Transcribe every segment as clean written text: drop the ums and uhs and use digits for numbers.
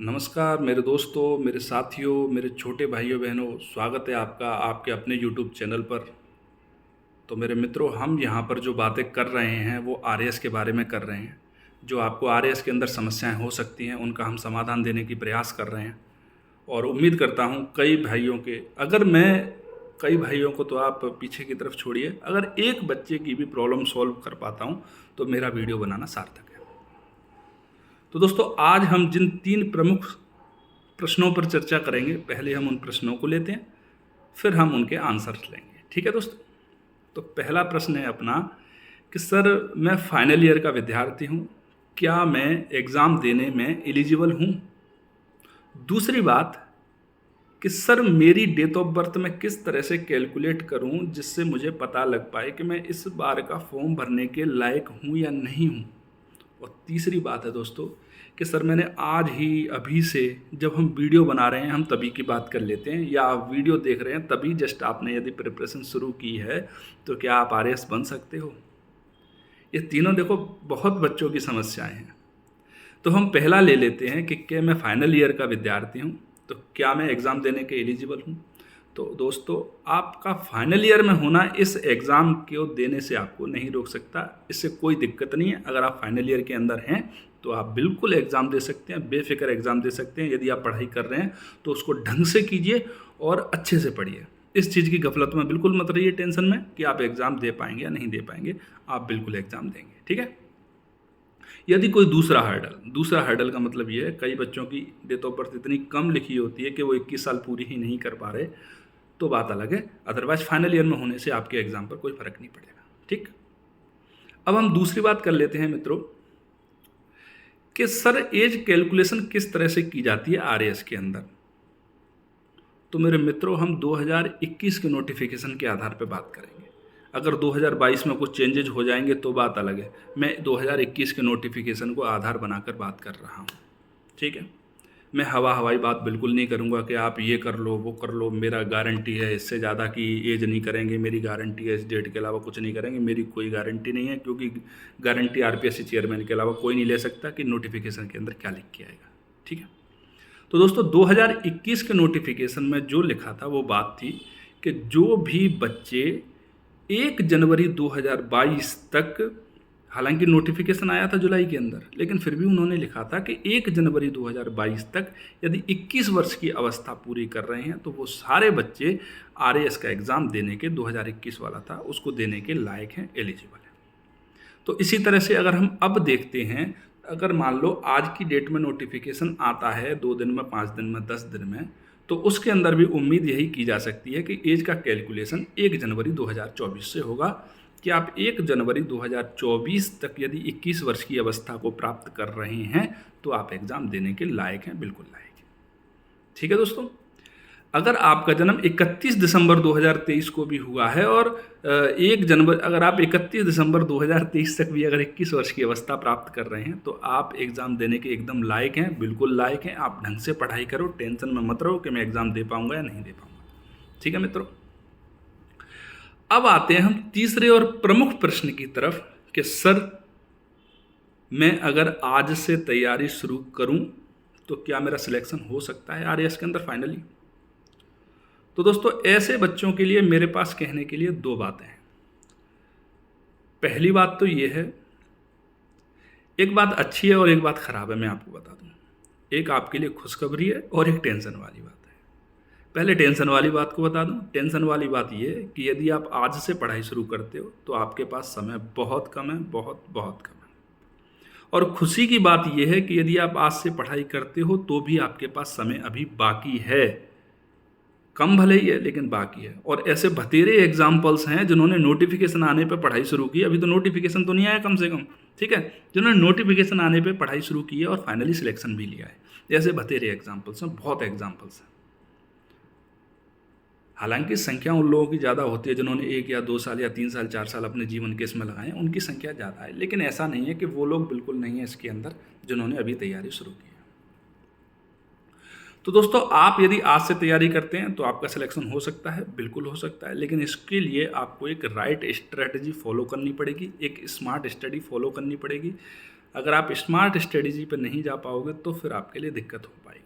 नमस्कार मेरे दोस्तों, मेरे साथियों, मेरे छोटे भाइयों बहनों, स्वागत है आपका आपके अपने यूट्यूब चैनल पर। तो मेरे मित्रों, हम यहाँ पर जो बातें कर रहे हैं वो आरएएस के बारे में कर रहे हैं। जो आपको आरएएस के अंदर समस्याएं हो सकती हैं उनका हम समाधान देने की प्रयास कर रहे हैं। और उम्मीद करता हूँ कई भाइयों को तो आप पीछे की तरफ छोड़िए, अगर एक बच्चे की भी प्रॉब्लम सॉल्व कर पाता हूँ तो मेरा वीडियो बनाना सार्थक है। तो दोस्तों, आज हम जिन 3 प्रमुख प्रश्नों पर चर्चा करेंगे, पहले हम उन प्रश्नों को लेते हैं, फिर हम उनके आंसर्स लेंगे। ठीक है दोस्तों? तो पहला प्रश्न है अपना कि सर, मैं फाइनल ईयर का विद्यार्थी हूँ, क्या मैं एग्ज़ाम देने में एलिजिबल हूँ? दूसरी बात कि सर, मेरी डेट ऑफ बर्थ मैं किस तरह से कैलकुलेट करूँ जिससे मुझे पता लग पाए कि मैं इस बार का फॉर्म भरने के लायक हूँ या नहीं हूँ? और तीसरी बात है दोस्तों कि सर, मैंने आज ही अभी से, जब हम वीडियो बना रहे हैं हम तभी की बात कर लेते हैं, या आप वीडियो देख रहे हैं तभी जस्ट आपने यदि प्रिपरेशन शुरू की है, तो क्या आप आरएएस बन सकते हो? ये तीनों देखो बहुत बच्चों की समस्याएं हैं। तो हम पहला ले लेते हैं कि क्या मैं फाइनल ईयर का विद्यार्थी हूँ, तो क्या मैं एग्ज़ाम देने के एलिजिबल हूँ? तो दोस्तों, आपका फाइनल ईयर में होना इस एग्ज़ाम को देने से आपको नहीं रोक सकता। इससे कोई दिक्कत नहीं है। अगर आप फाइनल ईयर के अंदर हैं तो आप बिल्कुल एग्ज़ाम दे सकते हैं, बेफिक्र एग्ज़ाम दे सकते हैं। यदि आप पढ़ाई कर रहे हैं तो उसको ढंग से कीजिए और अच्छे से पढ़िए। इस चीज़ की गफलत में बिल्कुल मत रहिए टेंशन में कि आप एग्ज़ाम दे पाएंगे या नहीं दे पाएंगे। आप बिल्कुल एग्ज़ाम देंगे। ठीक है? यदि कोई दूसरा हर्डल का मतलब ये है, कई बच्चों की डेट ऑफ बर्थ इतनी कम लिखी होती है कि वो 21 साल पूरी ही नहीं कर पा रहे, तो बात अलग है। अदरवाइज फाइनल ईयर में होने से आपके एग्ज़ाम पर कोई फ़र्क नहीं पड़ेगा। ठीक? अब हम दूसरी बात कर लेते हैं मित्रों कि सर, एज कैलकुलेशन किस तरह से की जाती है आरएएस के अंदर? तो मेरे मित्रों, हम 2021 के नोटिफिकेशन के आधार पर बात करेंगे। अगर 2022 में कुछ चेंजेज हो जाएंगे तो बात अलग है। मैं 2021 के नोटिफिकेशन को आधार बनाकर बात कर रहा हूँ। ठीक है? मैं हवाई बात बिल्कुल नहीं करूँगा कि आप ये कर लो, वो कर लो, मेरा गारंटी है, इससे ज़्यादा की एज नहीं करेंगे, मेरी गारंटी है, इस डेट के अलावा कुछ नहीं करेंगे। मेरी कोई गारंटी नहीं है, क्योंकि गारंटी आरपीएससी चेयरमैन के अलावा कोई नहीं ले सकता कि नोटिफिकेशन के अंदर क्या लिख के आएगा। ठीक है? तो दोस्तों, 2021 के नोटिफिकेशन में जो लिखा था वो बात थी कि जो भी बच्चे 1 जनवरी 2022 तक, हालांकि नोटिफिकेशन आया था जुलाई के अंदर, लेकिन फिर भी उन्होंने लिखा था कि 1 जनवरी 2022 तक यदि 21 वर्ष की अवस्था पूरी कर रहे हैं तो वो सारे बच्चे आरएएस का एग्ज़ाम देने के, 2021 वाला था उसको देने के लायक हैं, एलिजिबल हैं। तो इसी तरह से अगर हम अब देखते हैं, अगर मान लो आज की डेट में नोटिफिकेशन आता है 2 दिन में, 5 दिन में, 10 दिन में, तो उसके अंदर भी उम्मीद यही की जा सकती है कि एज का कैलकुलेशन 1 जनवरी 2024 से होगा कि आप 1 जनवरी 2024 तक यदि 21 वर्ष की अवस्था को प्राप्त कर रहे हैं तो आप एग्ज़ाम देने के लायक हैं, बिल्कुल लायक हैं। ठीक है दोस्तों? अगर आपका जन्म 31 दिसंबर 2023 को भी हुआ है और 1 जनवरी, अगर आप 31 दिसंबर 2023 तक भी अगर 21 वर्ष की अवस्था प्राप्त कर रहे हैं तो आप एग्ज़ाम देने के एकदम लायक हैं, बिल्कुल लायक हैं। आप ढंग से पढ़ाई करो, टेंशन में मत रहो कि मैं एग्ज़ाम दे पाऊंगा या नहीं दे पाऊंगा। ठीक है मित्रों? अब आते हैं हम तीसरे और प्रमुख प्रश्न की तरफ कि सर, मैं अगर आज से तैयारी शुरू करूं तो क्या मेरा सिलेक्शन हो सकता है आरएएस के अंदर फाइनली? तो दोस्तों, ऐसे बच्चों के लिए मेरे पास कहने के लिए 2 बातें हैं। पहली बात तो ये है, एक बात अच्छी है और एक बात ख़राब है, मैं आपको बता दूं। एक आपके लिए खुशखबरी है और एक टेंशन वाली बात है। पहले टेंशन वाली बात को बता दूं। टेंशन वाली बात ये है कि यदि आप आज से पढ़ाई शुरू करते हो तो आपके पास समय बहुत कम है, बहुत बहुत कम है। और खुशी की बात यह है कि यदि आप आज से पढ़ाई करते हो तो भी आपके पास समय अभी बाकी है, कम भले ही है लेकिन बाकी है। और ऐसे बतेरे एग्जाम्पल्स हैं जिन्होंने नोटिफिकेशन आने पर पढ़ाई शुरू की, अभी तो नोटिफिकेशन तो नहीं आया कम से कम, ठीक है, जिन्होंने नोटिफिकेशन आने पर पढ़ाई शुरू की है और फाइनली सिलेक्शन भी लिया है। ऐसे बतेरे एग्जाम्पल्स हैं, बहुत एग्जाम्पल्स हैं। हालांकि संख्या उन लोगों की ज़्यादा होती है जिन्होंने 1 या 2 साल या 3 साल 4 साल अपने जीवन के इसमें लगाए हैं, उनकी संख्या ज़्यादा है। लेकिन ऐसा नहीं है कि वो लोग बिल्कुल नहीं है इसके अंदर जिन्होंने अभी तैयारी शुरू की है। तो दोस्तों, आप यदि आज से तैयारी करते हैं तो आपका सिलेक्शन हो सकता है, बिल्कुल हो सकता है। लेकिन इसके लिए आपको एक राइट स्ट्रेटजी फॉलो करनी पड़ेगी, एक स्मार्ट स्टडी फॉलो करनी पड़ेगी। अगर आप स्मार्ट स्ट्रेटजी पर नहीं जा पाओगे तो फिर आपके लिए दिक्कत हो पाएगी।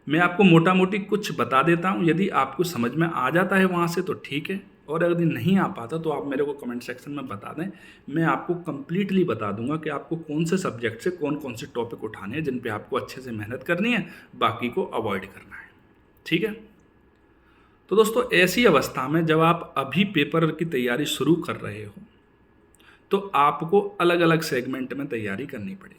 मैं आपको मोटा मोटी कुछ बता देता हूँ, यदि आपको समझ में आ जाता है वहाँ से तो ठीक है, और अगर नहीं आ पाता तो आप मेरे को कमेंट सेक्शन में बता दें। मैं आपको कम्प्लीटली बता दूंगा कि आपको कौन से सब्जेक्ट से कौन कौन से टॉपिक उठाने हैं जिन पे आपको अच्छे से मेहनत करनी है, बाकी को अवॉइड करना है। ठीक है। तो दोस्तों, ऐसी अवस्था में जब आप अभी पेपर की तैयारी शुरू कर रहे हो तो आपको अलग अलग सेगमेंट में तैयारी करनी पड़ेगी।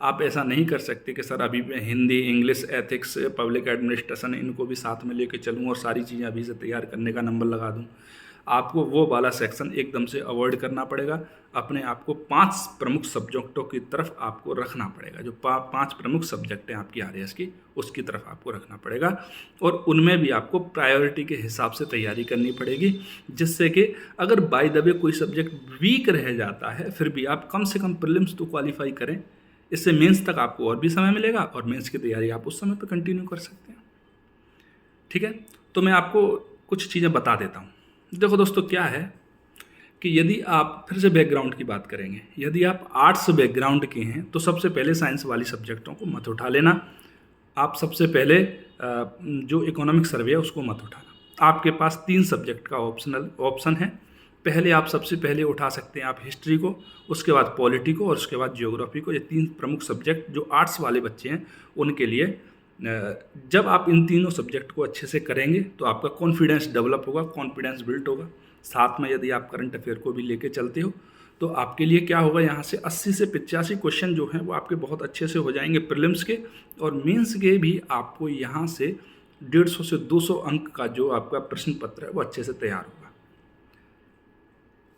आप ऐसा नहीं कर सकते कि सर अभी मैं Hindi, English, ethics, public administration इनको भी साथ में लेके चलूँ और सारी चीज़ें अभी से तैयार करने का नंबर लगा दूँ। आपको वो वाला सेक्शन एकदम से अवॉइड करना पड़ेगा। अपने आप को 5 प्रमुख सब्जेक्टों की तरफ आपको रखना पड़ेगा। जो 5 प्रमुख सब्जेक्ट हैं आपकी आरएएस की, उसकी तरफ आपको रखना पड़ेगा, और उनमें भी आपको प्रायोरिटी के हिसाब से तैयारी करनी पड़ेगी, जिससे कि अगर बाय द वे कोई सब्जेक्ट वीक रह जाता है फिर भी आप कम से कम प्रीलिम्स तो क्वालिफाई करें। इससे मेंस तक आपको और भी समय मिलेगा और मेंस की तैयारी आप उस समय पर कंटिन्यू कर सकते हैं। ठीक है। तो मैं आपको कुछ चीज़ें बता देता हूँ। देखो दोस्तों, क्या है कि यदि आप फिर से बैकग्राउंड की बात करेंगे, यदि आप आर्ट्स बैकग्राउंड के हैं तो सबसे पहले साइंस वाली सब्जेक्टों को मत उठा लेना। आप सबसे पहले जो इकोनॉमिक सर्वे है उसको मत उठाना। आपके पास 3 सब्जेक्ट का ऑप्शन है। पहले आप सबसे पहले उठा सकते हैं आप हिस्ट्री को, उसके बाद पॉलिटी को और उसके बाद जियोग्राफी को। ये 3 प्रमुख सब्जेक्ट जो आर्ट्स वाले बच्चे हैं उनके लिए, जब आप इन तीनों सब्जेक्ट को अच्छे से करेंगे तो आपका कॉन्फिडेंस डेवलप होगा, कॉन्फिडेंस बिल्ड होगा। साथ में यदि आप करंट अफेयर को भी लेके चलते हो तो आपके लिए क्या होगा, यहाँ से 80 से 85 क्वेश्चन जो हैं वो आपके बहुत अच्छे से हो जाएंगे प्रीलिम्स के, और मेंस के भी आपको यहाँ से 150 से 200 अंक का जो आपका प्रश्न पत्र है वो अच्छे से तैयार होगा।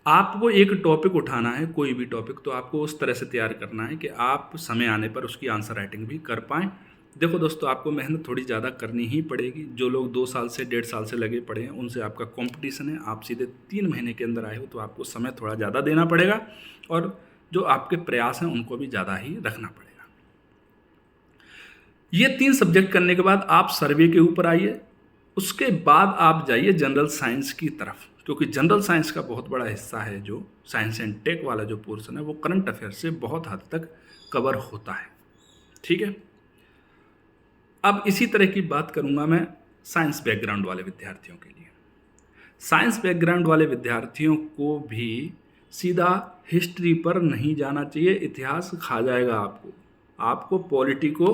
आपको एक टॉपिक उठाना है, कोई भी टॉपिक, तो आपको उस तरह से तैयार करना है कि आप समय आने पर उसकी आंसर राइटिंग भी कर पाएँ। देखो दोस्तों, आपको मेहनत थोड़ी ज़्यादा करनी ही पड़ेगी। जो लोग 2 साल से 1.5 साल से लगे पड़े हैं उनसे आपका कंपटीशन है। आप सीधे 3 महीने के अंदर आए हो तो आपको समय थोड़ा ज़्यादा देना पड़ेगा, और जो आपके प्रयास हैं उनको भी ज़्यादा ही रखना पड़ेगा। ये 3 सब्जेक्ट करने के बाद आप सर्वे के ऊपर आइए। उसके बाद आप जाइए जनरल साइंस की तरफ, क्योंकि जनरल साइंस का बहुत बड़ा हिस्सा है, जो साइंस एंड टेक वाला जो पोर्शन है वो करंट अफेयर से बहुत हद तक कवर होता है। ठीक है। अब इसी तरह की बात करूंगा मैं साइंस बैकग्राउंड वाले विद्यार्थियों के लिए। साइंस बैकग्राउंड वाले विद्यार्थियों को भी सीधा हिस्ट्री पर नहीं जाना चाहिए, इतिहास खा जाएगा आपको पॉलिटी को,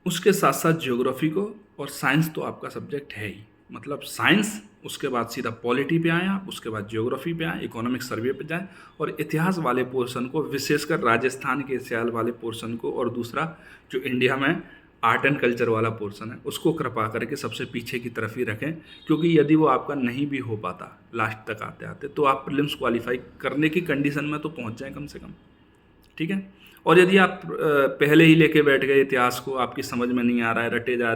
उसके साथ साथ ज्योग्राफी को, और साइंस तो आपका सब्जेक्ट है ही। मतलब साइंस, उसके बाद सीधा पॉलिटी पे आए आप, उसके बाद ज्योग्राफी पे आए, इकोनॉमिक सर्वे पे जाएं, और इतिहास वाले पोर्शन को, विशेषकर राजस्थान के इतिहास वाले पोर्शन को, और दूसरा जो इंडिया में आर्ट एंड कल्चर वाला पोर्शन है उसको कृपा करके सबसे पीछे की तरफ ही रखें, क्योंकि यदि वो आपका नहीं भी हो पाता लास्ट तक आते आते तो आप प्रीलिम्स क्वालिफाई करने की कंडीशन में तो पहुँच जाएँ कम से कम। ठीक है। और यदि आप पहले ही लेके बैठ गए इतिहास को, आपकी समझ में नहीं आ रहा है, रटे जा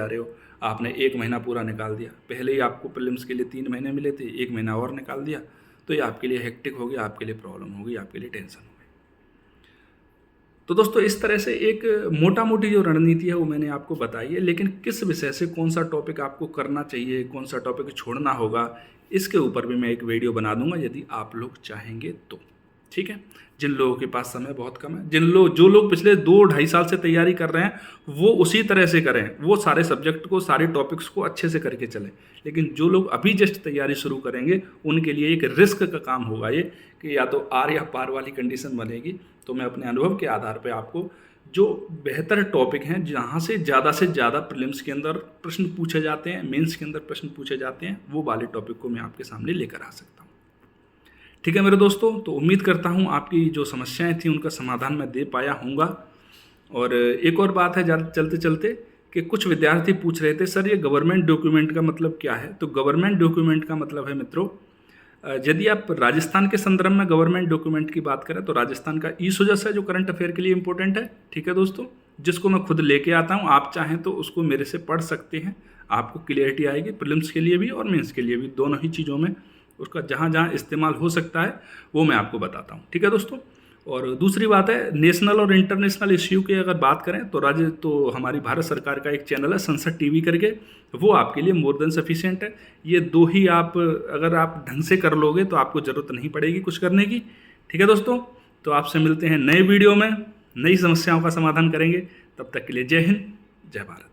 रहे हो, आपने 1 महीना पूरा निकाल दिया, पहले ही आपको प्रीलिम्स के लिए 3 महीने मिले थे, 1 महीना और निकाल दिया, तो ये आपके लिए हेक्टिक हो गया, आपके लिए प्रॉब्लम होगी, आपके लिए टेंशन हो गई। तो दोस्तों, इस तरह से एक मोटा मोटी जो रणनीति है वो मैंने आपको बताई है, लेकिन किस विषय से कौन सा टॉपिक आपको करना चाहिए, कौन सा टॉपिक छोड़ना होगा, इसके ऊपर भी मैं एक वीडियो बना दूंगा यदि आप लोग चाहेंगे तो। ठीक है। जिन लोगों के पास समय बहुत कम है, जो लोग पिछले 2-2.5 साल से तैयारी कर रहे हैं वो उसी तरह से करें, वो सारे सब्जेक्ट को, सारे टॉपिक्स को अच्छे से करके चलें। लेकिन जो लोग अभी जस्ट तैयारी शुरू करेंगे उनके लिए एक रिस्क का काम होगा ये, कि या तो आर या पार वाली कंडीशन बनेगी। तो मैं अपने अनुभव के आधार पर आपको जो बेहतर टॉपिक हैं, जहाँ से ज़्यादा प्रीलिम्स के अंदर प्रश्न पूछे जाते हैं, मेंस के अंदर प्रश्न पूछे जाते हैं, वो वाले टॉपिक को मैं आपके सामने लेकर आ सकता हूँ। ठीक है मेरे दोस्तों, तो उम्मीद करता हूँ आपकी जो समस्याएं थी उनका समाधान मैं दे पाया हूँगा। और एक और बात है चलते चलते, कि कुछ विद्यार्थी पूछ रहे थे सर ये गवर्नमेंट डॉक्यूमेंट का मतलब क्या है। तो गवर्नमेंट डॉक्यूमेंट का मतलब है मित्रों, यदि आप राजस्थान के संदर्भ में गवर्नमेंट डॉक्यूमेंट की बात करें तो राजस्थान का ई-सुजस है जो करंट अफेयर के लिए इंपॉर्टेंट है। ठीक है दोस्तों, जिसको मैं खुद लेके आता हूँ, आप चाहें तो उसको मेरे से पढ़ सकते हैं, आपको क्लियरिटी आएगी प्रीलिम्स के लिए भी और मेंस के लिए भी, दोनों ही चीज़ों में उसका जहाँ जहाँ इस्तेमाल हो सकता है वो मैं आपको बताता हूँ। ठीक है दोस्तों, और दूसरी बात है, नेशनल और इंटरनेशनल इश्यू की अगर बात करें तो हमारी भारत सरकार का एक चैनल है संसद टीवी करके, वो आपके लिए मोर देन सफिशिएंट है। ये दो ही आप अगर आप ढंग से कर लोगे तो आपको ज़रूरत नहीं पड़ेगी कुछ करने की। ठीक है दोस्तों, तो आपसे मिलते हैं नए वीडियो में, नई समस्याओं का समाधान करेंगे। तब तक के लिए जय हिंद, जय भारत।